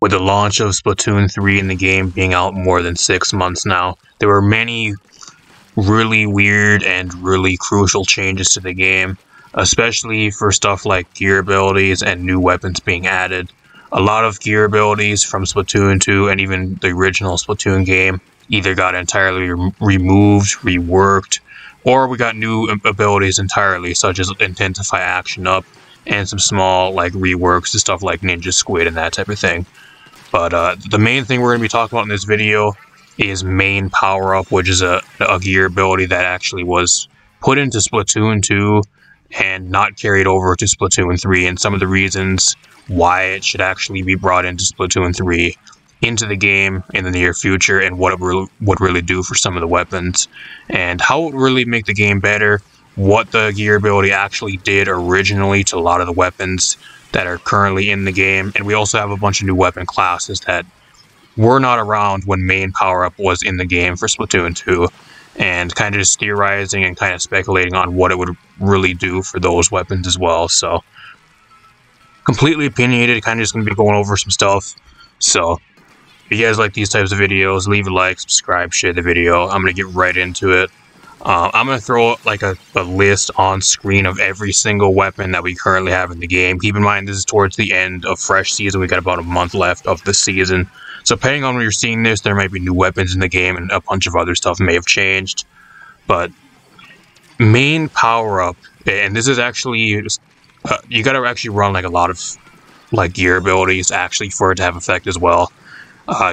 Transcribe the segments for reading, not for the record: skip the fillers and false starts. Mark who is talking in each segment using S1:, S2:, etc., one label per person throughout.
S1: with the launch of Splatoon 3 and the game being out more than 6 months now, there were many really weird and really crucial changes to the game, especially for stuff like gear abilities and new weapons being added. A lot of gear abilities from Splatoon 2 and even the original Splatoon game either got entirely removed, reworked, or we got new abilities entirely, such as Intensify Action Up, and some small like reworks to stuff like Ninja Squid and that type of thing. But the main thing we're going to be talking about in this video is Main Power Up, which is a gear ability that actually was put into Splatoon 2 and not carried over to Splatoon 3, and some of the reasons why it should actually be brought into Splatoon 3 into the game in the near future, and what it would really do for some of the weapons, and how it would really make the game better, what the gear ability actually did originally to a lot of the weapons that are currently in the game. And we also have a bunch of new weapon classes that were not around when Main Power Up was in the game for Splatoon 2, and kind of just theorizing and kind of speculating on what it would really do for those weapons as well. So completely opinionated, kind of just going to be going over some stuff. So if you guys like these types of videos, leave a like, subscribe, share the video. I'm going to get right into it. I'm going to throw like a list on screen of every single weapon that we currently have in the game. Keep in mind, this is towards the end of Fresh Season. We got about a month left of the season. So depending on when you're seeing this, there might be new weapons in the game, and a bunch of other stuff may have changed. But Main Power Up, and this is actually, you got to actually run like a lot of like gear abilities actually for it to have effect as well.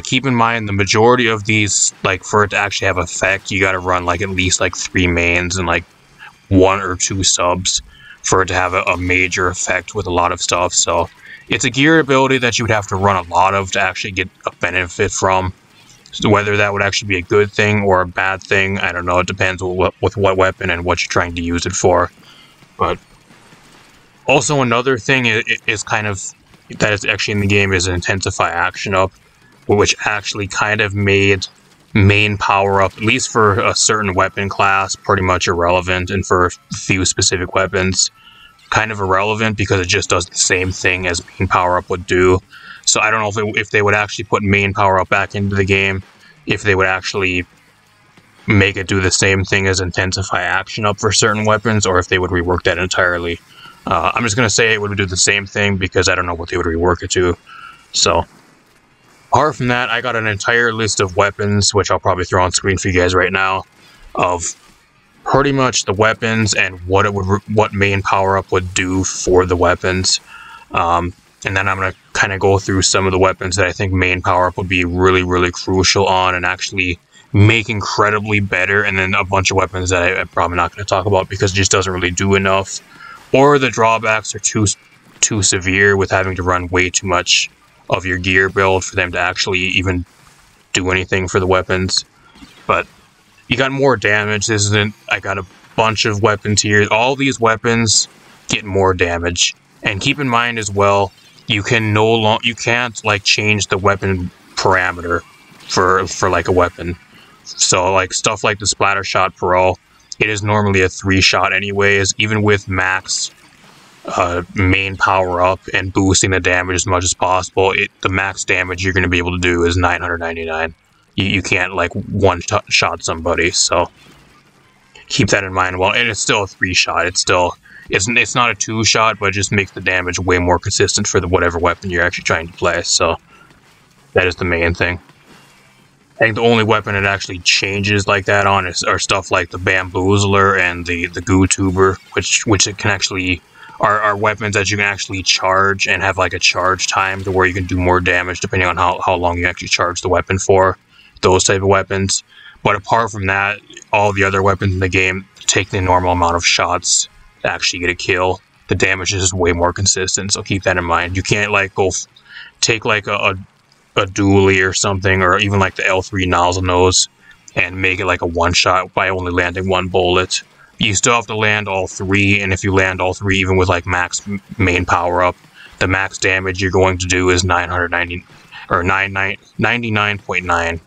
S1: Keep in mind, the majority of these, like for it to actually have effect, you got to run like at least like 3 mains and like 1 or 2 subs for it to have a major effect with a lot of stuff. So it's a gear ability that you would have to run a lot of to actually get a benefit from. So whether that would actually be a good thing or a bad thing, I don't know. It depends with what weapon and what you're trying to use it for. But also another thing is kind of that is actually in the game is Intensify Action Up, which actually kind of made Main Power Up, at least for a certain weapon class, pretty much irrelevant, and for a few specific weapons, kind of irrelevant because it just does the same thing as Main Power Up would do. So I don't know if they would actually put Main Power Up back into the game, if they would actually make it do the same thing as Intensify Action Up for certain weapons, or if they would rework that entirely. I'm just going to say it would do the same thing because I don't know what they would rework it to. So apart from that, I got an entire list of weapons, which I'll probably throw on screen for you guys right now, of pretty much the weapons and what Main Power Up would do for the weapons. And then I'm going to kind of go through some of the weapons that I think Main Power Up would be really, really crucial on and actually make incredibly better, and then a bunch of weapons that I'm probably not going to talk about because it just doesn't really do enough, or the drawbacks are too severe with having to run way too much of your gear build for them to actually even do anything for the weapons. But you got more damage. I got a bunch of weapons here. All these weapons get more damage, and keep in mind as well, you can't like change the weapon parameter for like a weapon. So like stuff like the Splatter Shot Pro, it is normally a 3-shot anyways, even with max Main Power Up and boosting the damage as much as possible. The max damage you're going to be able to do is 999. You can't like one-shot somebody, so keep that in mind. Well, and it's still a 3-shot. It's not a 2-shot, but it just makes the damage way more consistent for whatever weapon you're actually trying to play. So that is the main thing. I think the only weapon it actually changes like that on are stuff like the Bamboozler and the Goo Tuber, which it can actually are weapons that you can actually charge and have like a charge time to where you can do more damage depending on how long you actually charge the weapon for. Those type of weapons. But apart from that, all the other weapons in the game take the normal amount of shots to actually get a kill. The damage is just way more consistent, so keep that in mind. You can't like go take like a dually or something, or even like the L3 nozzle nose, and make it like a 1-shot by only landing 1 bullet. You still have to land all 3, and if you land all 3, even with like max Main Power Up, the max damage you're going to do is 990 or 99.9,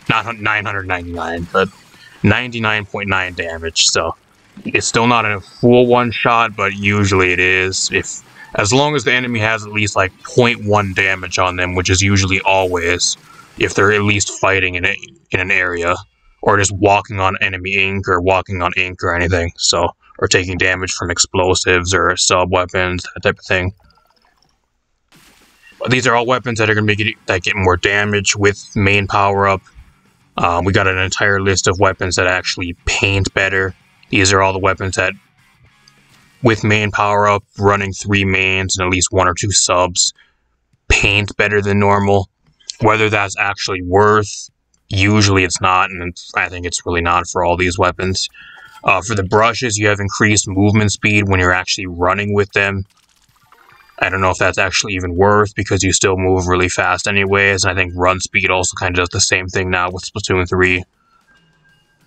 S1: not 999, but 99.9 damage. So it's still not a full 1-shot, but usually it is. As long as the enemy has at least like 0.1 damage on them, which is usually always if they're at least fighting in an area, or just walking on enemy ink or walking on ink or anything. So, or taking damage from explosives or sub weapons, that type of thing. These are all weapons that are going to get more damage with main power up. We got an entire list of weapons that actually paint better. These are all the weapons that, with main power up, running 3 mains and at least 1 or 2 subs, paint better than normal. Whether that's actually worth, usually it's not, and I think it's really not for all these weapons. For the brushes, you have increased movement speed when you're actually running with them. I don't know if that's actually even worth, because you still move really fast anyways, and I think run speed also kind of does the same thing now with Splatoon 3.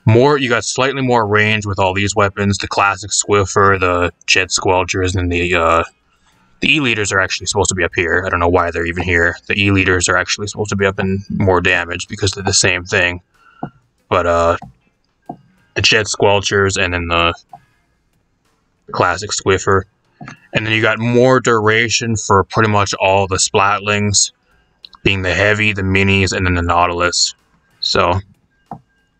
S1: You got slightly more range with all these weapons. The classic Swiffer, the jet squelchers, and the E-leaders are actually supposed to be up here. I don't know why they're even here. The E-leaders are actually supposed to be up in more damage because they're the same thing. But the jet squelchers and then the classic Swiffer. And then you got more duration for pretty much all the Splatlings, being the Heavy, the Minis, and then the Nautilus. So,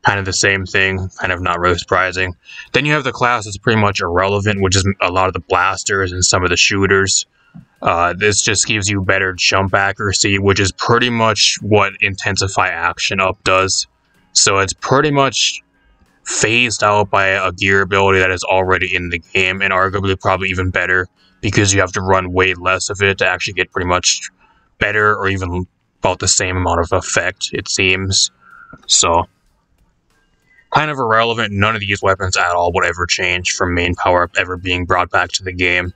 S1: kind of the same thing, kind of not really surprising. Then you have the class that's pretty much irrelevant, which is a lot of the blasters and some of the shooters. This just gives you better jump accuracy, which is pretty much what Intensify Action Up does. So it's pretty much phased out by a gear ability that is already in the game, and arguably probably even better, because you have to run way less of it to actually get pretty much better or even about the same amount of effect, it seems. So, kind of irrelevant. None of these weapons at all would ever change from main power-up ever being brought back to the game.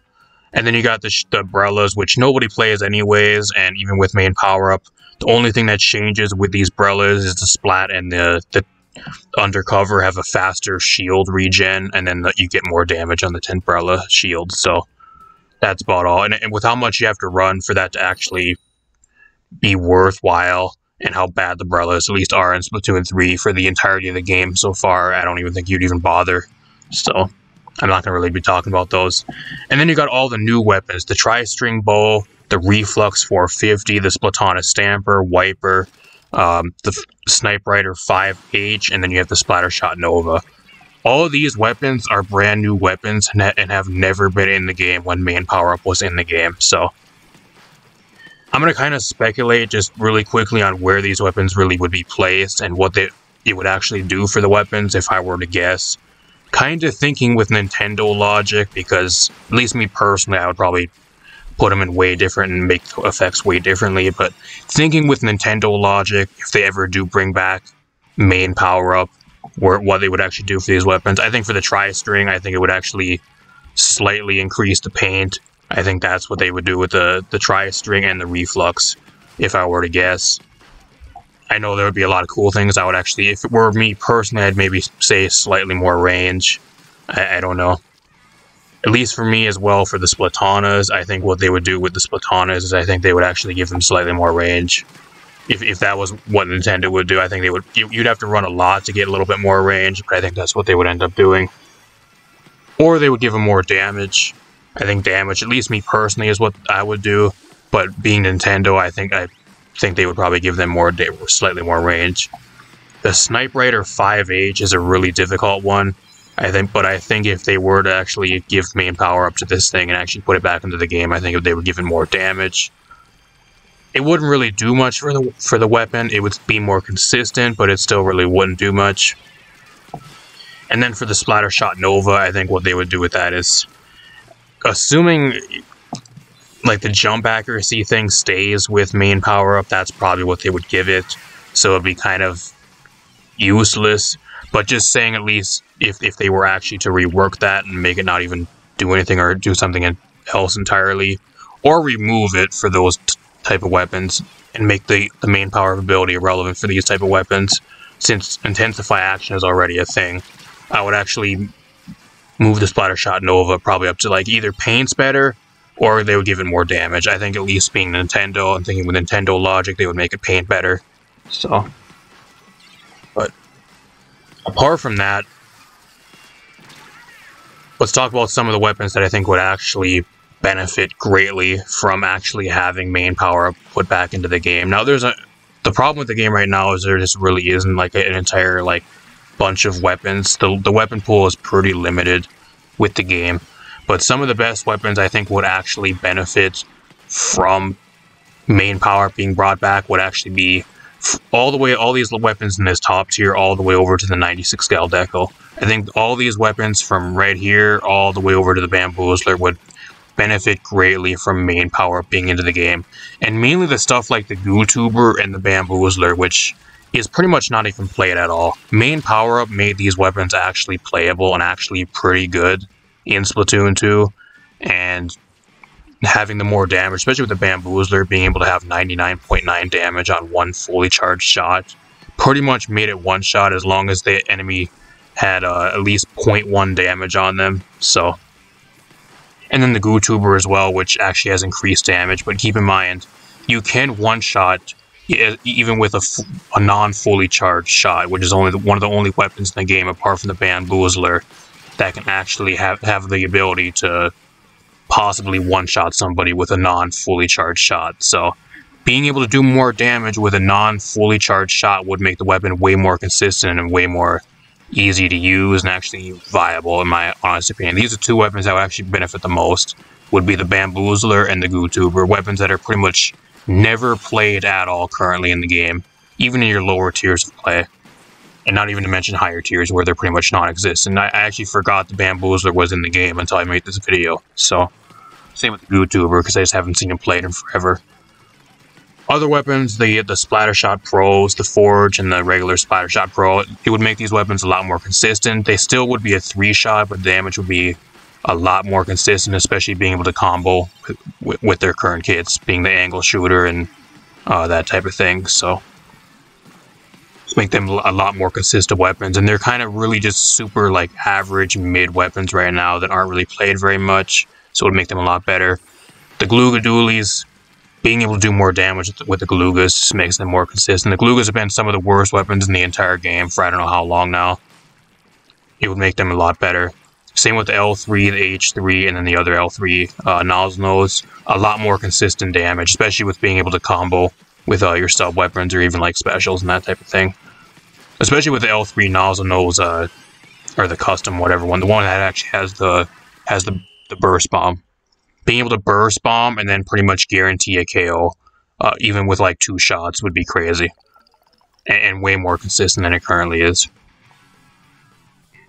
S1: And then you got the umbrellas, which nobody plays anyways, and even with main power-up, the only thing that changes with these umbrellas is the splat and the undercover have a faster shield regen, and then you get more damage on the umbrella shield. So that's about all. And with how much you have to run for that to actually be worthwhile, and how bad the umbrellas at least are in Splatoon 3 for the entirety of the game so far, I don't even think you'd even bother. So I'm not going to really be talking about those. And then you got all the new weapons: the Tri-String Bow, the Reflux 450, the Splatana Stamper, Wiper, the Snipe Rider 5H, and then you have the Splattershot Nova. All of these weapons are brand new weapons and have never been in the game when main power-up was in the game. So I'm going to kind of speculate just really quickly on where these weapons really would be placed and what it would actually do for the weapons if I were to guess. Kind of thinking with Nintendo logic, because at least me personally, I would probably put them in way different and make the effects way differently, but thinking with Nintendo logic, if they ever do bring back main power-up, what they would actually do for these weapons, I think for the Tri-String, I think it would actually slightly increase the paint. I think that's what they would do with the Tri-String and the Reflux, if I were to guess. I know there would be a lot of cool things I would actually, if it were me personally, I'd maybe say slightly more range. I don't know. At least for me as well, for the Splatanas, I think what they would do with the Splatanas is I think they would actually give them slightly more range. If that was what Nintendo would do, I think they would. You'd have to run a lot to get a little bit more range, but I think that's what they would end up doing. Or they would give them more damage. I think damage, at least me personally, is what I would do. But being Nintendo, I think they would probably give them slightly more range. The Snipe Rider 5H is a really difficult one, but I think if they were to actually give main power up to this thing and actually put it back into the game, I think if they would give it more damage. It wouldn't really do much for the weapon. It would be more consistent, but it still really wouldn't do much. And then for the Splattershot Nova, I think what they would do with that is, assuming like the jump accuracy thing stays with main power up, that's probably what they would give it. So it'd be kind of useless. But just saying, at least if they were actually to rework that and make it not even do anything or do something else entirely, or remove it for those type of weapons and make the main power ability irrelevant for these type of weapons, since Intensify Action is already a thing, I would actually move the Splattershot Nova probably up to like either paints better, or they would give it more damage. I think at least being Nintendo, I'm thinking with Nintendo logic, they would make it paint better. So, but apart from that, let's talk about some of the weapons that I think would actually benefit greatly from actually having main power up put back into the game. Now, the problem with the game right now is there just really isn't like an entire like bunch of weapons. The weapon pool is pretty limited with the game, but some of the best weapons I think would actually benefit from main power being brought back would actually be all these weapons in this top tier all the way over to the 96 scale decal. I think all these weapons from right here all the way over to the bamboozler would benefit greatly from main power being into the game, and mainly the stuff like the goo tuber and the bamboozler, which is pretty much not even played at all. Main power up made these weapons actually playable and actually pretty good in Splatoon 2, and having the more damage, especially with the bamboozler being able to have 99.9 damage on one fully charged shot, pretty much made it one shot as long as the enemy had at least 0.1 damage on them. So, and then the goo tuber as well, which actually has increased damage, but keep in mind you can one shot even with a non-fully charged shot, which is only one of the only weapons in the game apart from the bamboozler that can actually have the ability to possibly one-shot somebody with a non-fully charged shot. So being able to do more damage with a non-fully charged shot would make the weapon way more consistent and way more easy to use and actually viable, in my honest opinion. These are two weapons that would actually benefit the most, would be the bamboozler and the goo tuber, weapons that are pretty much never played at all currently in the game, even in your lower tiers of play. And not even to mention higher tiers where they're pretty much non-existent. I actually forgot the bamboozler was in the game until I made this video. So, same with the goo tuber, because I just haven't seen him played in forever. Other weapons, the Splattershot Pros, the Forge, and the regular Splattershot Pro, it would make these weapons a lot more consistent. They still would be a 3-shot, but damage would be a lot more consistent, especially being able to combo with their current kits, being the angle shooter and that type of thing. So, make them a lot more consistent weapons, and they're kind of really just super like average mid weapons right now that aren't really played very much, so it would make them a lot better. The Galuga Dualies, being able to do more damage with the Galugas makes them more consistent. The Galugas have been some of the worst weapons in the entire game for I don't know how long now. It would make them a lot better. Same with the L3, the H3, and then the other L3 nozzle nodes. A lot more consistent damage, especially with being able to combo with your sub weapons or even like specials and that type of thing. Especially with the L3 nozzle nose, or the custom whatever one, the one that actually has the burst bomb. Being able to burst bomb and then pretty much guarantee a KO, even with like 2 shots, would be crazy, and way more consistent than it currently is.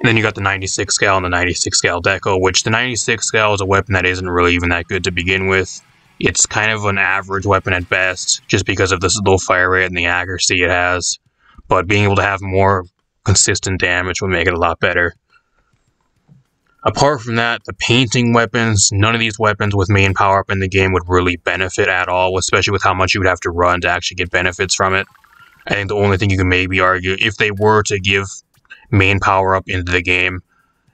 S1: And then you got the 96 scale and the 96 scale deco, which the 96 scale is a weapon that isn't really even that good to begin with. It's kind of an average weapon at best, just because of the low fire rate and the accuracy it has. But being able to have more consistent damage would make it a lot better. Apart from that, the painting weapons, none of these weapons with main power up in the game would really benefit at all, especially with how much you would have to run to actually get benefits from it. I think the only thing you can maybe argue, if they were to give main power up into the game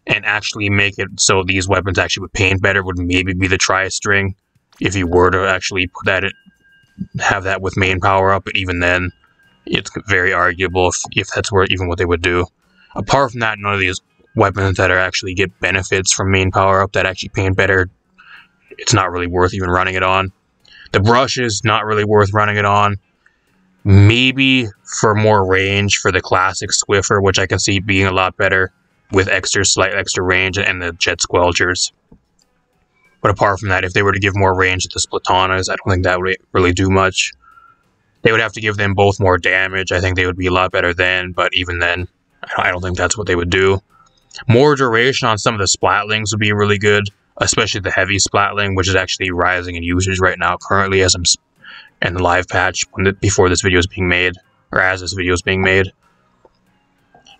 S1: and actually make it so these weapons actually would paint better, would maybe be the tri-string. If you were to actually put that have that with main power up, but even then, it's very arguable if that's even what they would do. Apart from that, none of these weapons that are actually get benefits from main power up that actually paint better, it's not really worth even running it on. The brush is not really worth running it on. Maybe for more range for the classic Swiffer, which I can see being a lot better with slight extra range, and the Jet Squelchers. But apart from that, if they were to give more range to the Splatonas, I don't think that would really do much. They would have to give them both more damage. I think they would be a lot better then, but even then, I don't think that's what they would do. More duration on some of the Splatlings would be really good, especially the heavy Splatling, which is actually rising in usage right now currently as I'm in the live patch before this video is being made, or as this video is being made.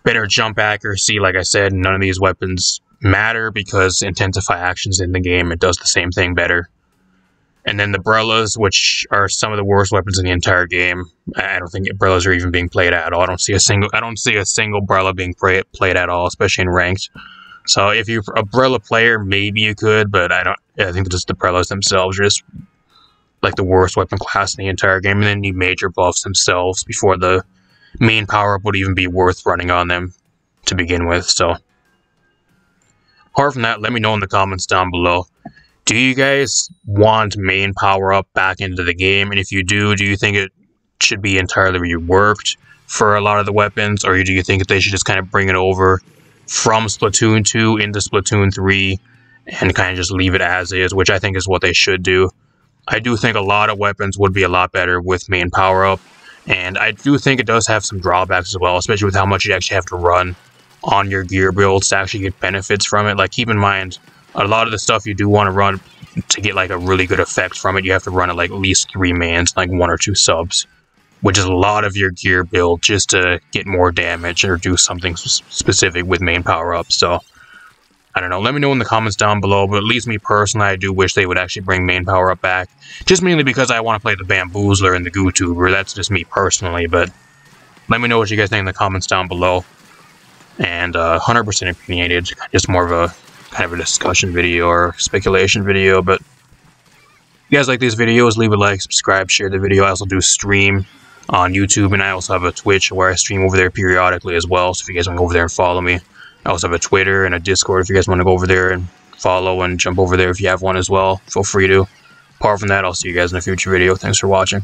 S1: Better jump accuracy, like I said, none of these weapons matter because intensify actions in the game, it does the same thing better. And then the Brellas, which are some of the worst weapons in the entire game. I don't think Brellas are even being played at all. I don't see a single Brella being played at all, especially in ranked. So if you're a Brella player, maybe you could, but I think just the Brellas themselves are just like the worst weapon class in the entire game, and then need major buffs themselves before the main power up would even be worth running on them to begin with. So apart from that, let me know in the comments down below. Do you guys want main power-up back into the game? And if you do you think it should be entirely reworked for a lot of the weapons? Or do you think that they should just kind of bring it over from Splatoon 2 into Splatoon 3 and kind of just leave it as is, which I think is what they should do. I do think a lot of weapons would be a lot better with main power-up, and I do think it does have some drawbacks as well, especially with how much you actually have to run on your gear builds to actually get benefits from it. Like, keep in mind, a lot of the stuff you do want to run to get like a really good effect from it, you have to run at least 3 mans, like 1 or 2 subs, which is a lot of your gear build just to get more damage or do something specific with main power-up. So I don't know, let me know in the comments down below, but at least me personally, I do wish they would actually bring main power-up back, just mainly because I want to play the Bamboozler and the GooTuber. That's just me personally, but let me know what you guys think in the comments down below. And 100% opinionated, just more of a kind of a discussion video or speculation video. But if you guys like these videos, leave a like, subscribe, share the video. I also do stream on YouTube, and I also have a Twitch where I stream over there periodically as well, so if you guys want to go over there and follow me. I also have a Twitter and a Discord if you guys want to go over there and follow and jump over there if you have one as well. Feel free to. Apart from that, I'll see you guys in a future video. Thanks for watching.